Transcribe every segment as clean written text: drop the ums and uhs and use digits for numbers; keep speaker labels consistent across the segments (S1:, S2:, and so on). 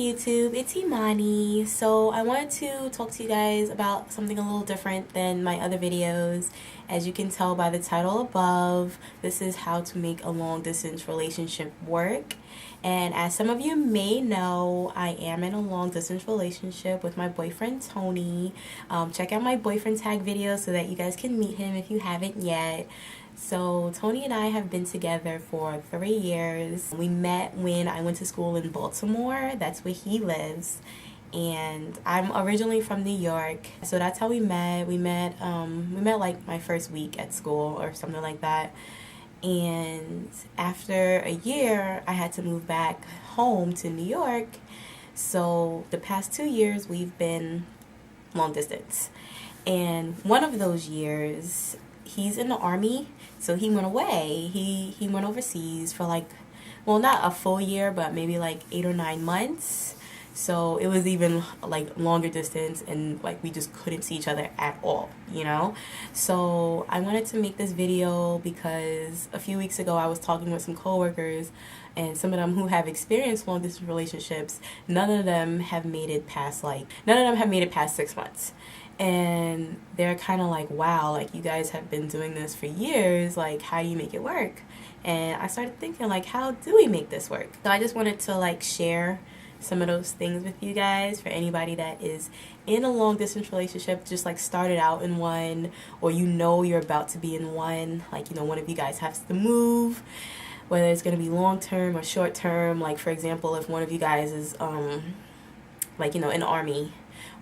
S1: YouTube, it's Imani. So I wanted to talk to you guys about something a little different than my other videos. As you can tell by the title above, this is how to make a long distance relationship work. And as some of you may know, I am in a long distance relationship with my boyfriend Tony. Check out my boyfriend tag video so that you guys can meet him if you haven't yet. So Tony and I have been together for 3 years. We met when I went to school in Baltimore. That's where he lives. And I'm originally from New York. So that's how we met. We met like my first week at school or something like that. And after a year, I had to move back home to New York. So the past 2 years, we've been long distance. And one of those years, he's in the Army, so he went away. He went overseas for like, well, not a full year, but maybe like 8 or 9 months. So it was even like longer distance, and like we just couldn't see each other at all, you know? So I wanted to make this video because a few weeks ago I was talking with some coworkers, and some of them who have experienced long distance relationships, none of them have made it past 6 months. And they're kind of like, wow, like you guys have been doing this for years, like how do you make it work? And I started thinking, like, how do we make this work? So I just wanted to like share some of those things with you guys for anybody that is in a long distance relationship, just like started out in one, or you know you're about to be in one, like, you know, one of you guys has to move, whether it's going to be long term or short term. Like, for example, if one of you guys is like, you know, in the Army,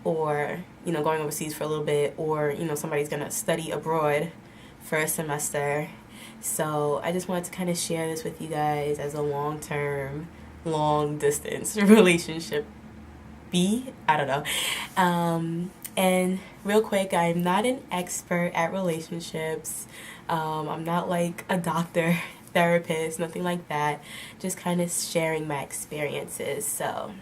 S1: or, you know, going overseas for a little bit, or, you know, somebody's going to study abroad for a semester. So I just wanted to kind of share this with you guys as a long distance relationship I don't know. And real quick, I'm not an expert at relationships. I'm not like a doctor, therapist, nothing like that. Just kind of sharing my experiences. So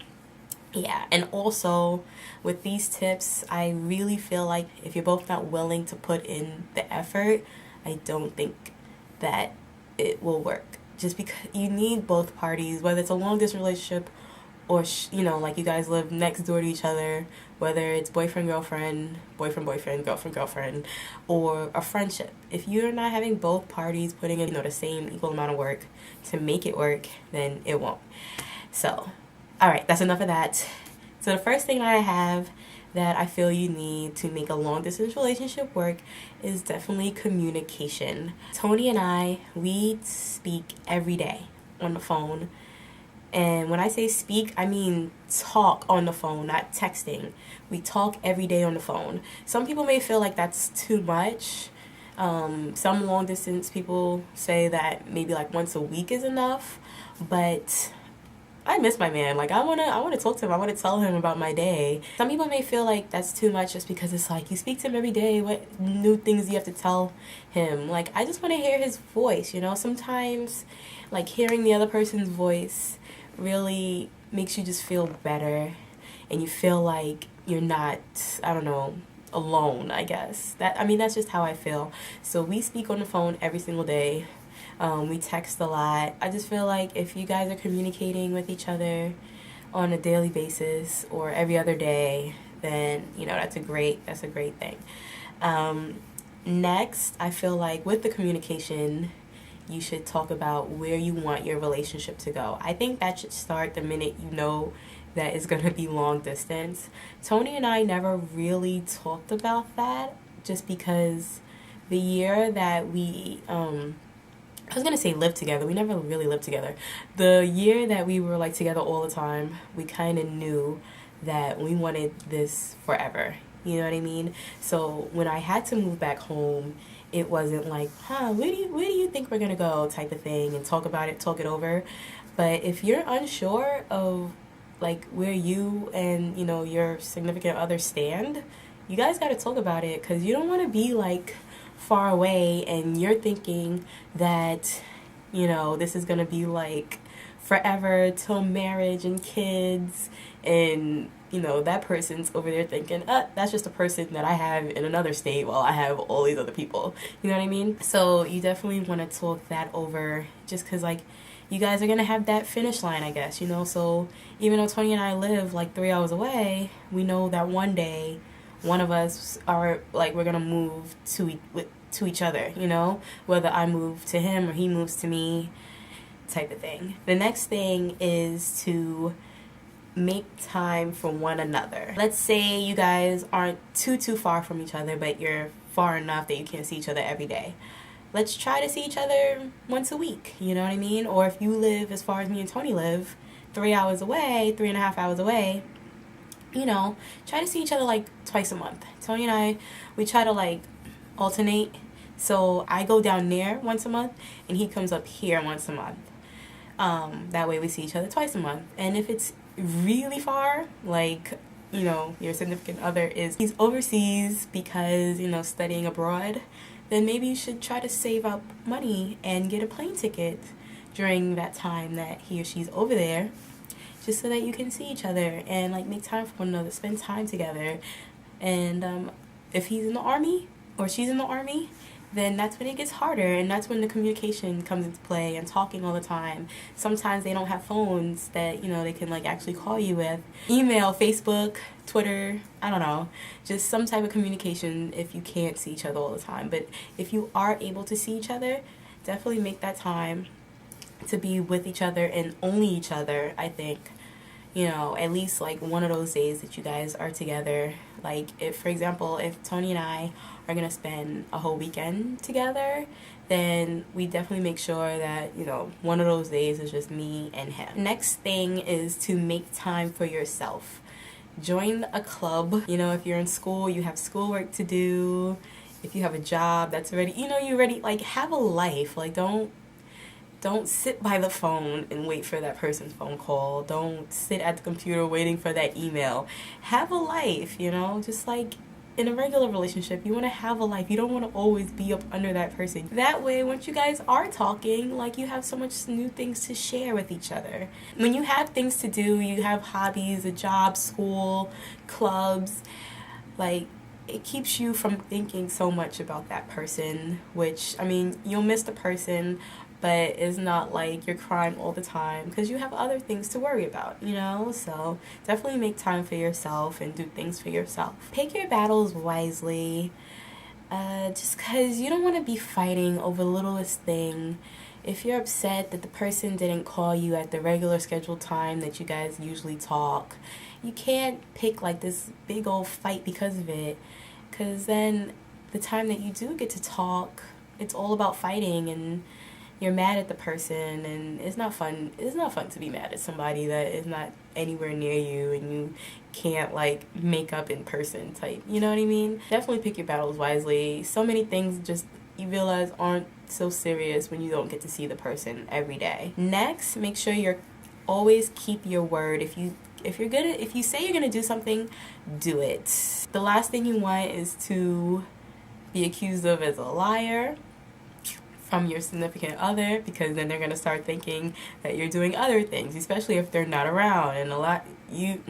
S1: yeah, and also with these tips, I really feel like if you're both not willing to put in the effort, I don't think that it will work. Just because you need both parties, whether it's a long distance relationship or, you know, like you guys live next door to each other, whether it's boyfriend, girlfriend, boyfriend, girlfriend, or a friendship. If you're not having both parties putting in, you know, the same equal amount of work to make it work, then it won't. So, all right, that's enough of that. So the first thing that I have that I feel you need to make a long distance relationship work is definitely communication. Tony and I, we speak every day on the phone. And when I say speak, I mean talk on the phone, not texting. We talk every day on the phone. Some people may feel like that's too much. Some long distance people say that maybe like once a week is enough, but I miss my man. Like, I wanna talk to him. I wanna tell him about my day. Some people may feel like that's too much just because it's like you speak to him every day. What new things do you have to tell him? Like, I just want to hear his voice, you know? Sometimes, like, hearing the other person's voice really makes you just feel better, and you feel like you're not, I don't know, alone, I guess. That's just how I feel. So we speak on the phone every single day. We text a lot. I just feel like if you guys are communicating with each other on a daily basis or every other day, then, you know, that's a great thing. Next, I feel like with the communication, you should talk about where you want your relationship to go. I think that should start the minute you know that it's going to be long distance. Tony and I never really talked about that, just because the year that we I was going to say live together. We never really lived together. The year that we were like together all the time, we kind of knew that we wanted this forever. You know what I mean? So when I had to move back home, it wasn't like, where do you think we're going to go type of thing, and talk about it, talk it over. But if you're unsure of like where you and, you know, your significant other stand, you guys got to talk about it, because you don't want to be like far away and you're thinking that, you know, this is gonna be like forever till marriage and kids, and, you know, that person's over there thinking, that's just a person that I have in another state while I have all these other people. You know what I mean? So you definitely want to talk that over, just because, like, you guys are gonna have that finish line, I guess, you know. So even though Tony and I live like 3 hours away, we know that one day one of us are like, we're gonna move to each other, you know, whether I move to him or he moves to me, type of thing. The next thing is to make time for one another. Let's say you guys aren't too far from each other, but you're far enough that you can't see each other every day. Let's try to see each other once a week, you know what I mean? Or if you live as far as me and Tony live, 3 hours away, 3.5 hours away, you know, try to see each other like twice a month. Tony and I, we try to like alternate. So I go down there once a month and he comes up here once a month. That way we see each other twice a month. And if it's really far, like, you know, your significant other he's overseas because, you know, studying abroad, then maybe you should try to save up money and get a plane ticket during that time that he or she's over there, just so that you can see each other and like make time for one another, spend time together. And if he's in the army or she's in the army, then that's when it gets harder, and that's when the communication comes into play and talking all the time. Sometimes they don't have phones that, you know, they can like actually call you with. Email, Facebook, Twitter, I don't know, just some type of communication if you can't see each other all the time. But if you are able to see each other, definitely make that time to be with each other and only each other. I think, you know, at least like one of those days that you guys are together. Like if, for example, if Tony and I are gonna spend a whole weekend together, then we definitely make sure that, you know, one of those days is just me and him. Next thing is to make time for yourself. Join a club. You know, if you're in school, you have schoolwork to do. If you have a job that's already, you know, you're ready, like have a life. Like don't sit by the phone and wait for that person's phone call. Don't sit at the computer waiting for that email. Have a life, you know, just like in a regular relationship, you want to have a life. You don't want to always be up under that person. That way, once you guys are talking, like you have so much new things to share with each other. When you have things to do, you have hobbies, a job, school, clubs, like it keeps you from thinking so much about that person, which, I mean, you'll miss the person, but it's not like you're crying all the time because you have other things to worry about, you know? So definitely make time for yourself and do things for yourself. Pick your battles wisely, just because you don't want to be fighting over the littlest thing. If you're upset that the person didn't call you at the regular scheduled time that you guys usually talk, you can't pick like this big old fight because of it, because then the time that you do get to talk, it's all about fighting and you're mad at the person, and it's not fun. It's not fun to be mad at somebody that is not anywhere near you and you can't like make up in person type, you know what I mean? Definitely pick your battles wisely. So many things just you realize aren't so serious when you don't get to see the person every day. Next, make sure you're always keep your word. If you say you're gonna do something, do it. The last thing you want is to be accused of as a liar from your significant other, because then they're going to start thinking that you're doing other things, especially if they're not around. And you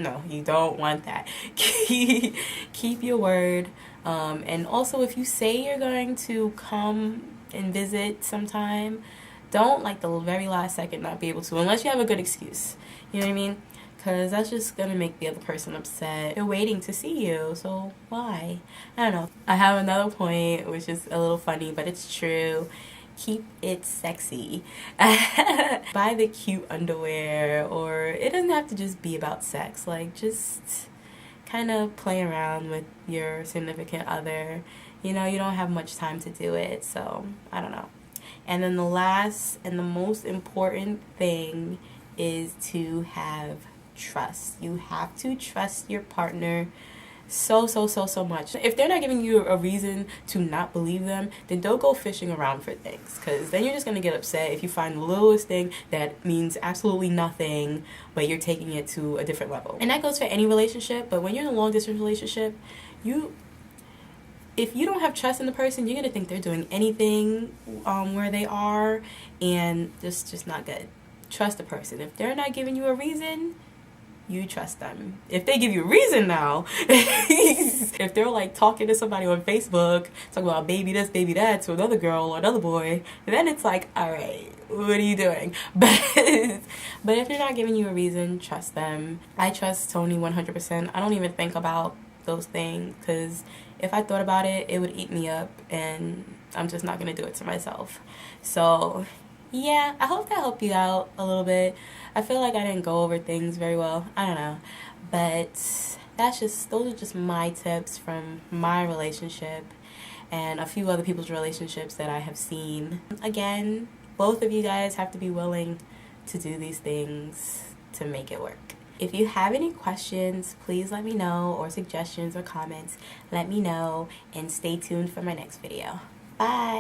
S1: don't want that. Keep your word. And also, if you say you're going to come and visit sometime, don't like the very last second not be able to, unless you have a good excuse. You know what I mean? Because that's just going to make the other person upset. They're waiting to see you, so why? I don't know. I have another point, which is a little funny, but it's true. Keep it sexy. Buy the cute underwear, or it doesn't have to just be about sex. Like, just kind of play around with your significant other. You know, you don't have much time to do it, so I don't know. And then the last and the most important thing is to have trust. You have to trust your partner so much. If they're not giving you a reason to not believe them, then don't go fishing around for things, because then you're just going to get upset if you find the littlest thing that means absolutely nothing, but you're taking it to a different level. And that goes for any relationship, but when you're in a long distance relationship, if you don't have trust in the person, you're going to think they're doing anything where they are, and just not good. Trust the person. If they're not giving you a reason, you trust them. If they give you a reason now, if they're like talking to somebody on Facebook, talking about baby this, baby that to another girl or another boy, then it's like, all right, what are you doing? But if they're not giving you a reason, trust them. I trust Tony 100%. I don't even think about those things, because if I thought about it, it would eat me up, and I'm just not gonna do it to myself. So yeah, I hope that helped you out a little bit. I feel like I didn't go over things very well. I don't know. But those are just my tips from my relationship and a few other people's relationships that I have seen. Again, both of you guys have to be willing to do these things to make it work. If you have any questions, please let me know, or suggestions or comments, let me know, and stay tuned for my next video. Bye!